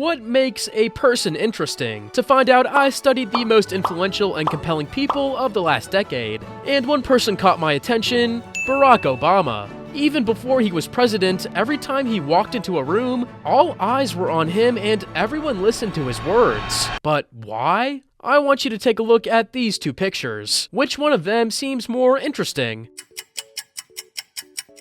What makes a person interesting? To find out, I studied the most influential and compelling people of the last decade, and one person caught my attention: Barack Obama. Even before he was president, every time he walked into a room, all eyes were on him and everyone listened to his words. But why? I want you to take a look at these two pictures. Which one of them seems more interesting?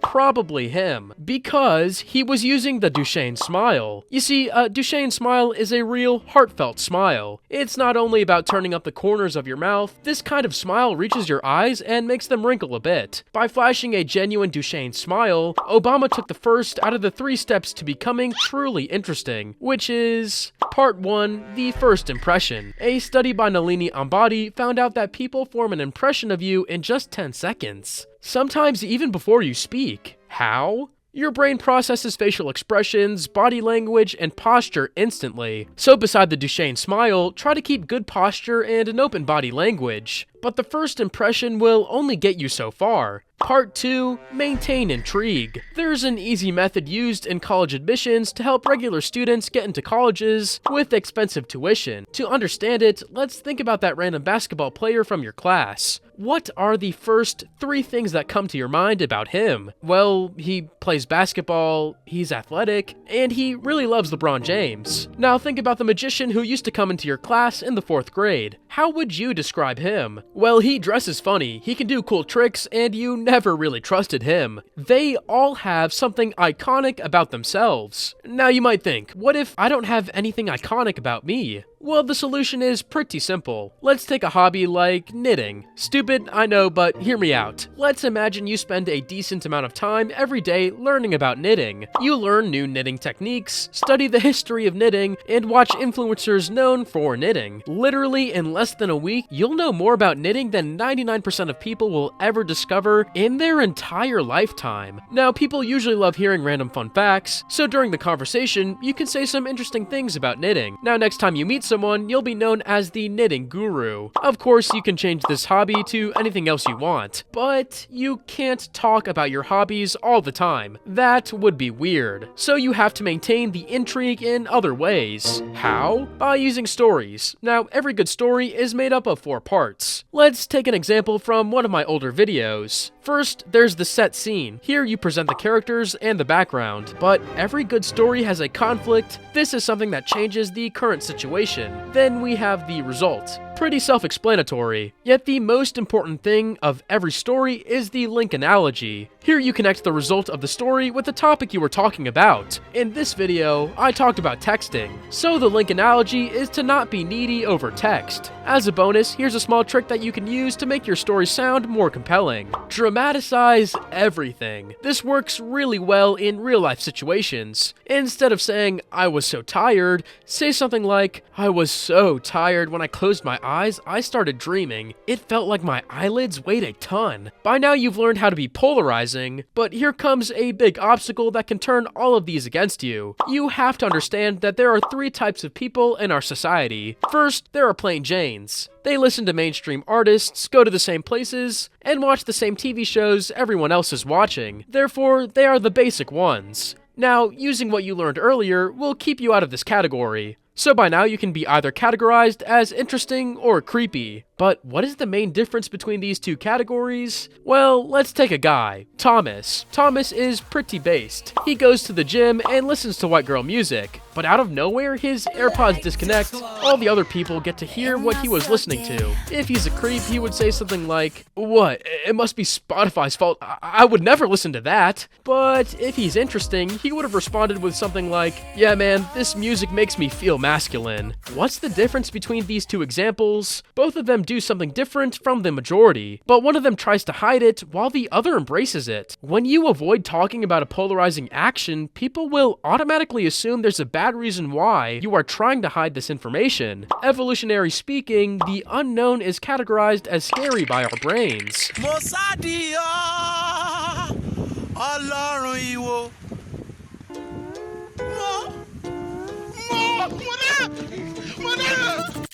Probably him, because he was using the Duchenne smile. You see, a Duchenne smile is a real heartfelt smile. It's not only about turning up the corners of your mouth. This kind of smile reaches your eyes and makes them wrinkle a bit. By flashing a genuine Duchenne smile, Obama took the first out of the 3 steps to becoming truly interesting, which is Part 1, the first impression. A study by Nalini Ambati found out that people form an impression of you in just 10 seconds. Sometimes even before you speak. How? Your brain processes facial expressions, body language, and posture instantly. So beside the Duchenne smile, try to keep good posture and an open body language. But the first impression will only get you so far. Part 2, maintain intrigue. There's an easy method used in college admissions to help regular students get into colleges with expensive tuition. To understand it, let's think about that random basketball player from your class. What are the first 3 things that come to your mind about him? Well, he plays basketball, he's athletic, and he really loves LeBron James. Now think about the magician who used to come into your class in the 4th grade. How would you describe him? Well, he dresses funny, he can do cool tricks, and you never really trusted him. They all have something iconic about themselves. Now you might think, what if I don't have anything iconic about me? Well, the solution is pretty simple. Let's take a hobby like knitting. Stupid, I know, but hear me out. Let's imagine you spend a decent amount of time every day learning about knitting. You learn new knitting techniques, study the history of knitting, and watch influencers known for knitting. Literally, in less than a week, you'll know more about knitting than 99% of people will ever discover in their entire lifetime. Now, people usually love hearing random fun facts, so during the conversation, you can say some interesting things about knitting. Now, next time you meet someone, you'll be known as the knitting guru. Of course, you can change this hobby to anything else you want, but you can't talk about your hobbies all the time. That would be weird. So you have to maintain the intrigue in other ways. How? By using stories. Now, every good story is made up of 4 parts. Let's take an example from one of my older videos. First, there's the set scene. Here you present the characters and the background, but every good story has a conflict. This is something that changes the current situation. Then we have the result. Pretty self-explanatory. Yet the most important thing of every story is the link analogy. Here you connect the result of the story with the topic you were talking about. In this video, I talked about texting. So the link analogy is to not be needy over text. As a bonus, here's a small trick that you can use to make your story sound more compelling. Dramatize everything. This works really well in real-life situations. Instead of saying, "I was so tired," say something like, "I was so tired when I closed my eyes, I started dreaming. It felt like my eyelids weighed a ton." By now you've learned how to be polarizing, but here comes a big obstacle that can turn all of these against you. You have to understand that there are 3 types of people in our society. First, there are plain Janes. They listen to mainstream artists, go to the same places, and watch the same TV shows everyone else is watching. Therefore, they are the basic ones. Now, using what you learned earlier will keep you out of this category. So by now you can be either categorized as interesting or creepy. But what is the main difference between these 2 categories? Well, let's take a guy, Thomas. Thomas is pretty based. He goes to the gym and listens to white girl music. But out of nowhere, his AirPods disconnect. All the other people get to hear what he was listening to. If he's a creep, he would say something like, "What? It must be Spotify's fault. I would never listen to that." But if he's interesting, he would have responded with something like, "Yeah man, this music makes me feel masculine." What's the difference between these 2 examples? Both of them do something different from the majority, but one of them tries to hide it while the other embraces it. When you avoid talking about a polarizing action, people will automatically assume there's a bad reason why you are trying to hide this information. Evolutionary speaking, the unknown is categorized as scary by our brains.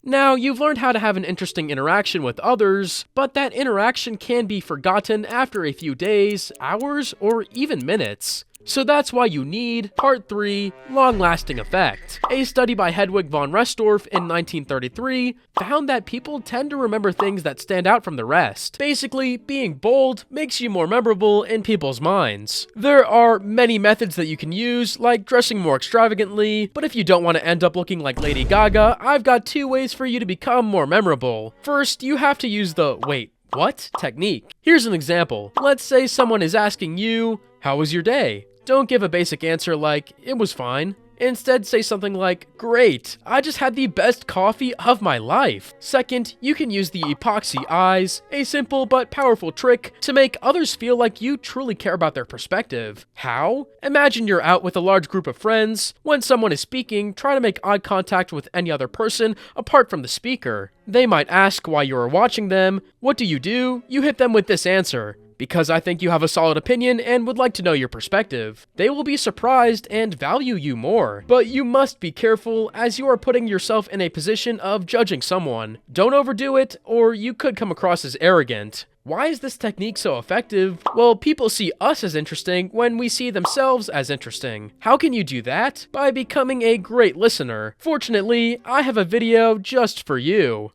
Now, you've learned how to have an interesting interaction with others, but that interaction can be forgotten after a few days, hours, or even minutes. So that's why you need Part 3, Long-Lasting Effect. A study by Hedwig von Restorff in 1933 found that people tend to remember things that stand out from the rest. Basically, being bold makes you more memorable in people's minds. There are many methods that you can use, like dressing more extravagantly, but if you don't want to end up looking like Lady Gaga, I've got 2 ways for you to become more memorable. First, you have to use the "wait, what?" technique. Here's an example. Let's say someone is asking you, "How was your day?" Don't give a basic answer like, "It was fine." Instead, say something like, "Great, I just had the best coffee of my life." Second, you can use the epoxy eyes, a simple but powerful trick to make others feel like you truly care about their perspective. How? Imagine you're out with a large group of friends. When someone is speaking, try to make eye contact with any other person apart from the speaker. They might ask why you are watching them. What do? You hit them with this answer: "Because I think you have a solid opinion and would like to know your perspective." They will be surprised and value you more. But you must be careful, as you are putting yourself in a position of judging someone. Don't overdo it, or you could come across as arrogant. Why is this technique so effective? Well, people see us as interesting when we see themselves as interesting. How can you do that? By becoming a great listener. Fortunately, I have a video just for you.